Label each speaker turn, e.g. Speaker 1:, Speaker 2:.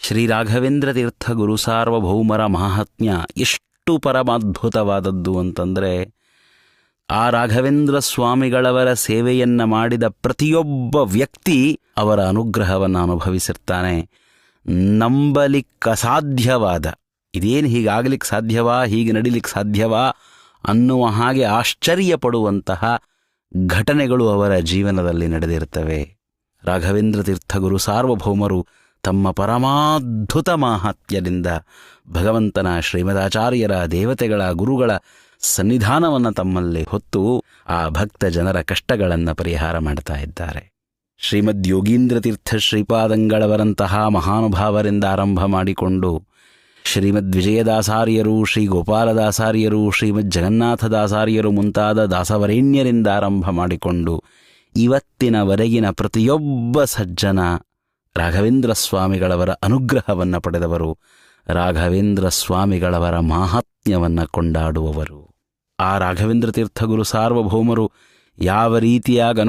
Speaker 1: ಶ್ರೀ ರಾಘವೇಂದ್ರ ತೀರ್ಥ ಗುರು ಸಾರ್ವಭೌಮರ ಮಾಹಾತ್ಮ್ಯ ಎಷ್ಟು ಪರಮಾದ್ಭುತವಾದದ್ದು ಅಂತಂದರೆ, ಆ ರಾಘವೇಂದ್ರ ಸ್ವಾಮಿಗಳವರ ಸೇವೆಯನ್ನು ಮಾಡಿದ ಪ್ರತಿಯೊಬ್ಬ ವ್ಯಕ್ತಿ ಅವರ ಅನುಗ್ರಹವನ್ನು ಅನುಭವಿಸಿರ್ತಾನೆ. ನಂಬಲಿಕ್ಕಸಾಧ್ಯವಾದ, ಇದೇನು ಹೀಗಾಗಲಿಕ್ಕೆ ಸಾಧ್ಯವಾ, ಹೀಗೆ ನಡಿಲಿಕ್ಕೆ ಸಾಧ್ಯವಾ ಅನ್ನುವ ಹಾಗೆ ಆಶ್ಚರ್ಯಪಡುವಂತಹ ಘಟನೆಗಳು ಅವರ ಜೀವನದಲ್ಲಿ ನಡೆದಿರ್ತವೆ. ರಾಘವೇಂದ್ರ ತೀರ್ಥ ಗುರು ಸಾರ್ವಭೌಮರು ತಮ್ಮ ಪರಮಾದ್ಭುತ ಮಾಹಾತ್ಮ್ಯದಿಂದ ಭಗವಂತನ ಶ್ರೀಮದಾಚಾರ್ಯರ ದೇವತೆಗಳ ಗುರುಗಳ ಸನ್ನಿಧಾನವನ್ನು ತಮ್ಮಲ್ಲಿ ಹೊತ್ತು ಆ ಭಕ್ತ ಜನರ ಕಷ್ಟಗಳನ್ನು ಪರಿಹಾರ ಮಾಡ್ತಾ ಇದ್ದಾರೆ. ಶ್ರೀಮದ್ ಯೋಗೀಂದ್ರ ತೀರ್ಥ ಶ್ರೀಪಾದಂಗಳವರಂತಹ ಮಹಾನುಭಾವರಿಂದ ಆರಂಭ ಮಾಡಿಕೊಂಡು ಶ್ರೀಮದ್ ವಿಜಯದಾಸಾರ್ಯರು, ಶ್ರೀ ಗೋಪಾಲದಾಸಾರ್ಯರು, ಶ್ರೀಮದ್ ಜಗನ್ನಾಥದಾಸಾರ್ಯರು ಮುಂತಾದ ದಾಸವರೇಣ್ಯರಿಂದ ಆರಂಭ ಮಾಡಿಕೊಂಡು ಇವತ್ತಿನವರೆಗಿನ ಪ್ರತಿಯೊಬ್ಬ ಸಜ್ಜನ ರಾಘವೇಂದ್ರ ಸ್ವಾಮಿಗಳವರ ಅನುಗ್ರಹವನ್ನು ಪಡೆದವರು, ರಾಘವೇಂದ್ರ ಸ್ವಾಮಿಗಳವರ ಮಾಹಾತ್ಮ್ಯವನ್ನು ಕೊಂಡಾಡುವವರು. ಆ ರಾಘವೇಂದ್ರ ತೀರ್ಥ ಗುರು ಸಾರ್ವಭೌಮರು ಯಾವ ರೀತಿಯಾಗಿ